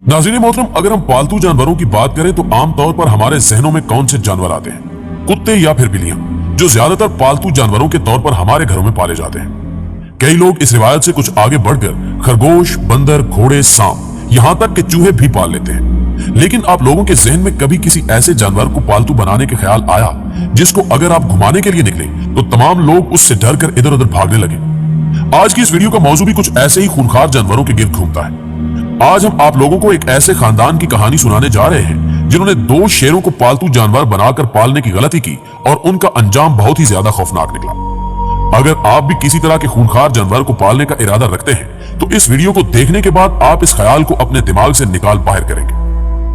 नाज़रीन मोहतरम, अगर हम पालतू जानवरों की बात करें तो आमतौर पर हमारे जहनों में कौन से जानवर आते हैं? कुत्ते या फिर बिल्लियां, जो ज्यादातर पालतू जानवरों के तौर पर हमारे घरों में पाले जाते हैं। कई लोग इस रिवायत से कुछ आगे बढ़कर खरगोश, बंदर, घोड़े, सांप, यहाँ तक कि चूहे भी पाल लेते हैं। लेकिन आप लोगों के जहन में कभी किसी ऐसे जानवर को पालतू बनाने का ख्याल आया जिसको अगर आप घुमाने के लिए निकले तो तमाम लोग उससे डर कर इधर उधर भागने लगे? आज की इस वीडियो का मौजू भी कुछ ऐसे ही खूंखार जानवरों के गिर्द घूमता है। आज हम आप लोगों को एक ऐसे खानदान की कहानी सुनाने जा रहे हैं जिन्होंने 2 शेरों को पालतू जानवर बनाकर पालने की गलती की और उनका अंजाम बहुत ही ज्यादा खौफनाक निकला। अगर आप भी किसी तरह के खूंखार जानवर को पालने का इरादा रखते हैं तो इस वीडियो को देखने के बाद आप इस ख्याल को अपने दिमाग से निकाल बाहर करेंगे।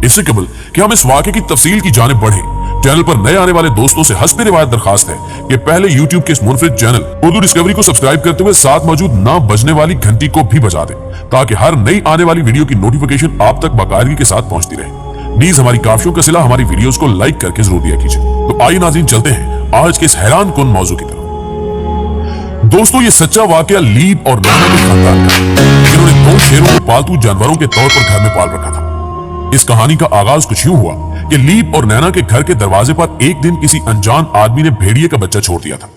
इससे कबल कि हम इस वाक़े की तफसील की जानिब बढ़े, चैनल पर नए आने वाले दोस्तों से हस्बे रिवायत दरखास्त है कि पहले YouTube के इस मुनफरिद चैनल उर्दू डिस्कवरी को सब्सक्राइब करते हुए साथ मौजूद ना बजने वाली घंटी को भी बजा दें ताकि हर नई आने वाली वीडियो की नोटिफिकेशन आप तक बाकायदगी के साथ पहुंचती रहे। नीज हमारी काफियों का सिला हमारी वीडियोस को लाइक करके जरूर दिया कीजिए। तो आइए नाज़रीन चलते हैं आज के इस हैरान कुन मौजू की तरफ। दोस्तों, ये सच्चा वाकया लीप और नैना के खानदान का है जिन्होंने 2 शेरों को पालतू जानवरों के तौर पर घर में पाल रखा था। इस कहानी का आगाज कुछ यूं हुआ कि लीप और नैना के घर के दरवाजे पर एक दिन किसी अनजान आदमी ने भेड़िए का बच्चा छोड़ दिया था।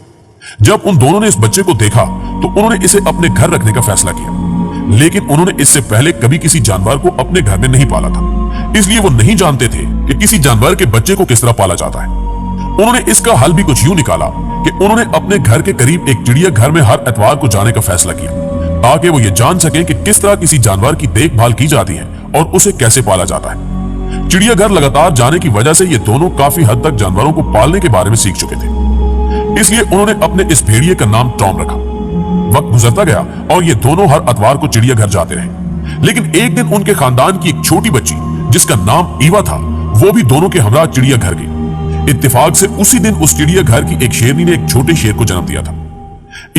जब उन दोनों ने इस बच्चे को देखा तो उन्होंने इसे अपने घर रखने का फैसला किया, लेकिन उन्होंने इससे पहले कभी किसी जानवर को अपने घर में नहीं पाला था, इसलिए वो नहीं जानते थे कि किसी जानवर के बच्चे को किस तरह पाला जाता है। उन्होंने इसका हल भी कुछ यूं निकाला कि उन्होंने अपने घर के करीब एक चिड़िया घर में हर एतवार को जाने का फैसला किया ताकि वो ये जान सके कि किस तरह किसी जानवर की देखभाल की जाती है और उसे कैसे पाला जाता है। चिड़ियाघर लगातार जाने की वजह से ये दोनों काफी हद तक जानवरों को पालने के बारे में सीख चुके थे, इसलिए उन्होंने अपने इस भेड़िए का नाम टॉम रखा। वक्त गुजरता गया और ये दोनों हर इतवार को चिड़ियाघर जाते रहे, लेकिन एक दिन उनके खानदान की एक छोटी बच्ची जिसका नाम ईवा था वो भी दोनों के हमरा चिड़ियाघर गई। इत्तेफाक से उसी दिन उस चिड़ियाघर की एक शेरनी ने एक छोटे शेर को जन्म दिया था।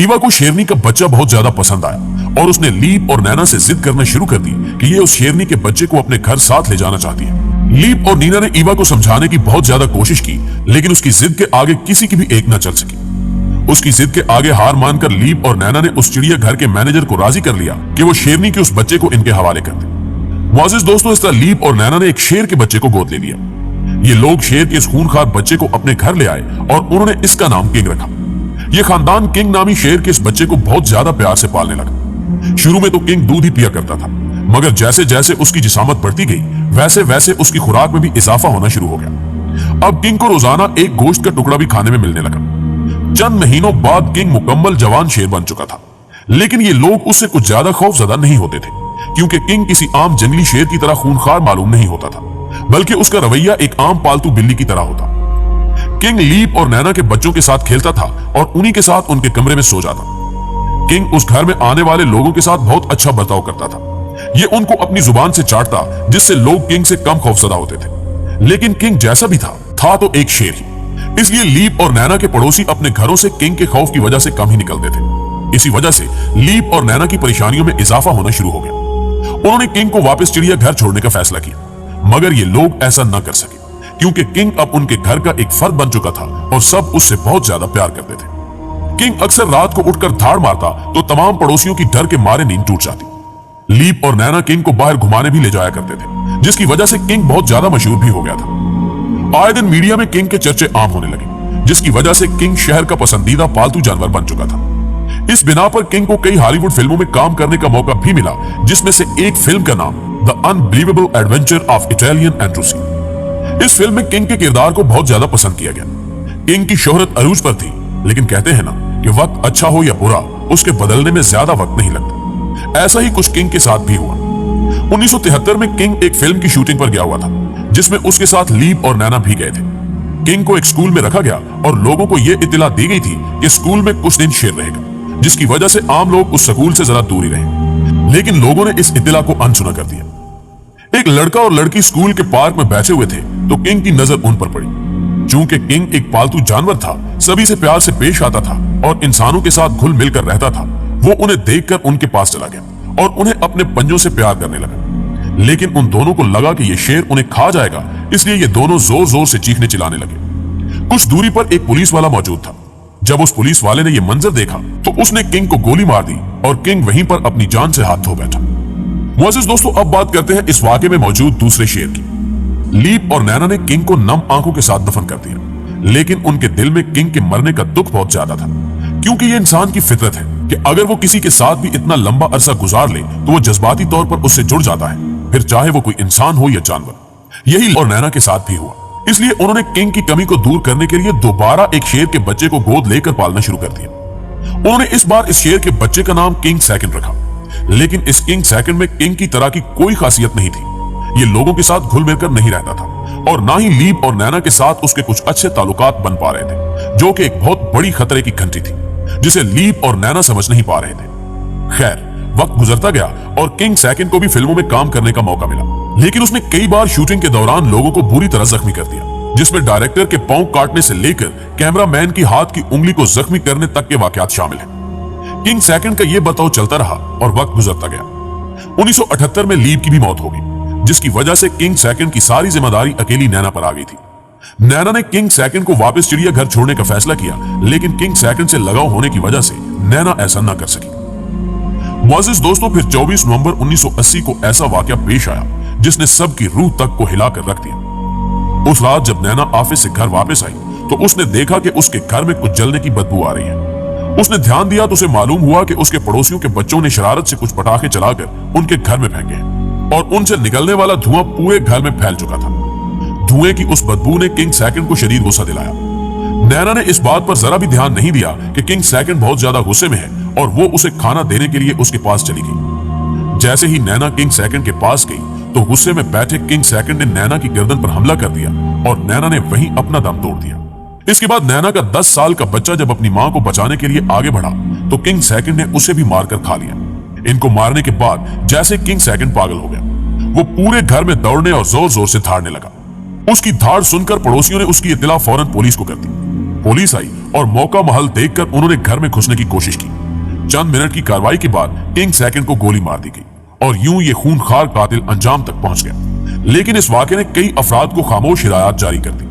ईवा को शेरनी का बच्चा बहुत ज्यादा पसंद आया और उसने लीप और नैना से जिद करना शुरू कर दी कि ये उस शेरनी के बच्चे को अपने घर साथ ले जाना चाहती है। लीप और नीना ने ईवा को समझाने की बहुत ज्यादा कोशिश की, लेकिन उसकी जिद के आगे किसी की भी एक न चल सकी। उसकी जिद के आगे हार मानकर लीप और नैना ने उस चिड़ियाघर के मैनेजर को राजी कर लिया कि वो शेरनी के उस बच्चे को इनके हवाले कर दे। मुअज़्ज़िज़ दोस्तों, इस तरह लीप और नैना ने एक शेर के बच्चे को गोद ले लिया। ये लोग शेर के इस खूनखार बच्चे को अपने घर ले आए और उन्होंने इसका नाम किंग रखा। ये खानदान किंग नामी शेर के इस बच्चे को बहुत ज्यादा प्यार से पालने लगा। शुरू में तो किंग दूध ही पिया करता था, मगर जैसे जैसे उसकी जिसामत बढ़ती गई वैसे वैसे उसकी खुराक में भी इजाफा होना शुरू हो गया। अब किंग को रोजाना एक गोश्त का टुकड़ा भी खाने में मिलने लगा। चंद महीनों बाद किंग मुकम्मल जवान शेर बन चुका था, लेकिन ये लोग उससे कुछ ज्यादा खौफजदा नहीं होते थे क्योंकि किंग किसी आम जंगली शेर की तरह खूनखार मालूम नहीं होता था, बल्कि उसका रवैया एक आम पालतू बिल्ली की तरह होता। किंग लीप और नैना के बच्चों के साथ खेलता था और उन्हीं के साथ उनके कमरे में सो जाता। किंग उस घर में आने वाले लोगों के साथ बहुत अच्छा बर्ताव करता था। ये उनको अपनी जुबान से चाटता जिससे लोग किंग से कम खौफजदा होते थे। लेकिन किंग जैसा भी था तो एक शेर ही, इसलिए लीप और नैना के पड़ोसी अपने घरों से किंग के खौफ की वजह से कम ही निकलते थे। इसी वजह से लीप और नैना की परेशानियों में इजाफा होना शुरू हो गया। उन्होंने किंग को वापस चिड़ियाघर छोड़ने का फैसला किया, मगर ये लोग ऐसा न कर सके क्योंकि किंग अब उनके घर का एक फर्द बन चुका था और सब उससे बहुत ज्यादा प्यार करते थे। किंग अक्सर रात को उठकर धाड़ मारता तो तमाम पड़ोसियों की डर के मारे नींद टूट जाती। लीप और नैना किंग को बाहर घुमाने भी ले जाया करते थे, जिसकी वजह से किंग बहुत ज्यादा मशहूर भी हो गया था। आए दिन मीडिया में किंग के चर्चे आम होने लगे, जिसकी वजह से किंग शहर का पसंदीदा पालतू जानवर बन चुका था। इस बिना पर किंग को कई हॉलीवुड फिल्मों में काम करने का मौका भी मिला, जिसमें से एक फिल्म का नाम the unbelievable adventure of Italian एंड्रूसी। इस फिल्म में किंग के किरदार को बहुत ज्यादा पसंद किया गया। किंग की शोहरत अरूज पर थी, लेकिन कहते हैं ना कि वक्त अच्छा हो या बुरा उसके बदलने में ज्यादा वक्त नहीं लगता। ऐसा ही कुछ किंग के साथ भी हुआ। 1973 में किंग एक फिल्म की शूटिंग पर गया हुआ था, जिसमें उसके साथ लीप और नैना भी गए थे। किंग को एक स्कूल में रखा गया और लोगों को यह इत्तला दी गई थी कि स्कूल में कुछ दिन शेर रहेगा, जिसकी वजह से आम लोग उस स्कूल से जरा दूर ही रहे। लेकिन लोगों ने इस इत्तला को अनसुना कर दिया। एक लड़का और लड़की स्कूल के पार्क में बैठे हुए थे तो किंग की नजर उन पर पड़ी। चूंकि किंग एक पालतू जानवर था, सभी से प्यार से पेश आता था और इंसानों के साथ घुल मिलकर रहता था, वो उन्हें देखकर उनके पास चला गया और उन्हें अपने पंजों से प्यार करने लगा। लेकिन उन दोनों को लगा कि ये शेर उन्हें खा जाएगा, इसलिए ये दोनों जोर जोर से चीखने चिल्लाने लगे। कुछ दूरी पर एक पुलिस वाला मौजूद था। जब उस पुलिस वाले ने यह मंजर देखा तो उसने किंग को गोली मार दी और किंग वहीं पर अपनी जान से हाथ धो बैठा। मुअज़्ज़िज़ दोस्तों, अब बात करते हैं इस वाक़े में मौजूद दूसरे शेर की। लीप और नैना ने किंग को नम आंखों के साथ दफन कर दिया, लेकिन उनके दिल में किंग के मरने का दुख बहुत ज्यादा था, क्योंकि ये इंसान की फितरत है कि अगर वो किसी के साथ भी इतना लंबा अरसा गुजार ले तो वो जज्बाती तौर पर उससे जुड़ जाता है, फिर चाहे वो कोई इंसान हो या जानवर। यही और नैना के साथ भी हुआ। इसलिए उन्होंने किंग की कमी को दूर करने के लिए दोबारा एक शेर के बच्चे को गोद लेकर पालना शुरू कर दिया। उन्होंने इस बार इस शेर के बच्चे का नाम किंग सेकंड रखा, लेकिन इस किंग सेकंड में किंग की तरह की कोई खासियत नहीं थी। ये लोगों के साथ घुल मिलकर नहीं रहता था और ना ही लीप और नैना के साथ उसके कुछ अच्छे ताल्लुकात बन पा रहे थे, जो कि एक बहुत बड़ी खतरे की घंटी थी जिसे लीप और नैना समझ नहीं पा रहे थे। खैर, वक्त गुजरता गया और किंग सेकंड को भी फिल्मों में काम करने का मौका मिला, लेकिन उसने कई बार शूटिंग के दौरान लोगों को बुरी तरह जख्मी कर दिया, जिसमें डायरेक्टर के पांव काटने से लेकर कैमरामैन की हाथ की उंगली को जख्मी करने तक के वाकयात शामिल हैं। किंग सेकंड का यह बर्ताव चलता रहा और वक्त गुजरता गया। 1978 में लीप की भी मौत हो गई, जिसकी वजह से किंग सेकंड की सारी जिम्मेदारी अकेली नैना पर आ गई थी। नैना ने किंग सेकंड को वापस चिड़ियाघर छोड़ने का फैसला किया, लेकिन किंग सेकंड से लगाव होने की वजह से नैना ऐसा न कर सकी। मुअज़्ज़िज़ दोस्तों, फिर 24 नवंबर 1980 को ऐसा वाकया पेश आया जिसने सबकी रूह तक को हिलाकर रख दिया। उस रात जब नैना ऑफिस से घर वापस आई तो उसने देखा कि उसके घर में कुछ जलने की बदबू आ रही है। उसने ध्यान दिया तो उसे मालूम हुआ कि उसके पड़ोसियों के बच्चों ने शरारत से कुछ पटाखे चलाकर उनके घर में फेंके और उनसे निकलने वाला धुआं पूरे घर में फैल चुका था। धुएं की उस बदबू ने किंग सेकंड को शदीद गुस्सा दिलाया। नैना ने इस बात पर जरा भी ध्यान नहीं दिया कि किंग सेकंड बहुत ज्यादा गुस्से में है और वो उसे खाना देने के लिए उसके पास चली गई। जैसे ही नैना किंग सेकंड के पास गई तो गुस्से में बैठे किंग सेकंड ने नैना की गर्दन पर हमला कर दिया और नैना ने वहीं अपना दम तोड़ दिया। इसके बाद नैना का 10 साल का बच्चा जब अपनी मां को बचाने के लिए आगे बढ़ा तो किंग सेकंड ने उसे भी मारकर खा लिया। इनको मारने के बाद जैसे किंग सेकंड पागल हो गया, वो पूरे घर में दौड़ने और जोर जोर से धाड़ने लगा। उसकी धाड़ सुनकर पड़ोसियों ने उसकी इत्तला फौरन पुलिस को कर दी। पुलिस आई और मौका महल देखकर उन्होंने घर में घुसने की कोशिश की। चंद मिनट की कार्रवाई के बाद किंग सेकंड को गोली मार दी गई और यूं ये खूनखार कातिल अंजाम तक पहुंच गया। लेकिन इस वाकये ने कई अफराद को खामोश हिदायत जारी कर दी।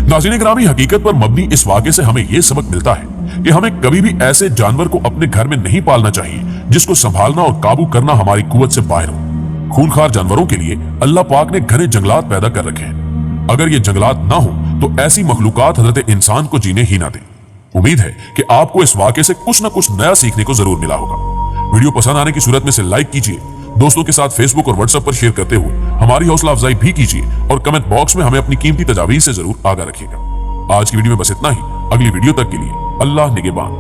नाज़रीन गिरामी, हकीकत पर मबनी इस वाकये से हमें यह सबक मिलता है कि हमें कभी भी ऐसे जानवर को अपने घर में नहीं पालना चाहिए जिसको संभालना और काबू करना हमारी कुव्वत से बाहर हो। खूनखार जानवरों के लिए अल्लाह पाक ने घने जंगलात पैदा कर रखे हैं। अगर ये जंगलात ना हो तो ऐसी मखलूकात हज़रत इंसान को जीने ही ना दें। उम्मीद है कि आपको इस वाकये से कुछ न कुछ नया सीखने को जरूर मिला होगा। वीडियो पसंद आने की सूरत में से लाइक कीजिए, दोस्तों के साथ फेसबुक और व्हाट्सएप पर शेयर करते हुए हमारी हौसला अफजाई भी कीजिए और कमेंट बॉक्स में हमें अपनी कीमती तजावीज़ से जरूर आगाह रखिएगा। आज की वीडियो में बस इतना ही। अगली वीडियो तक के लिए अल्लाह निगहबान।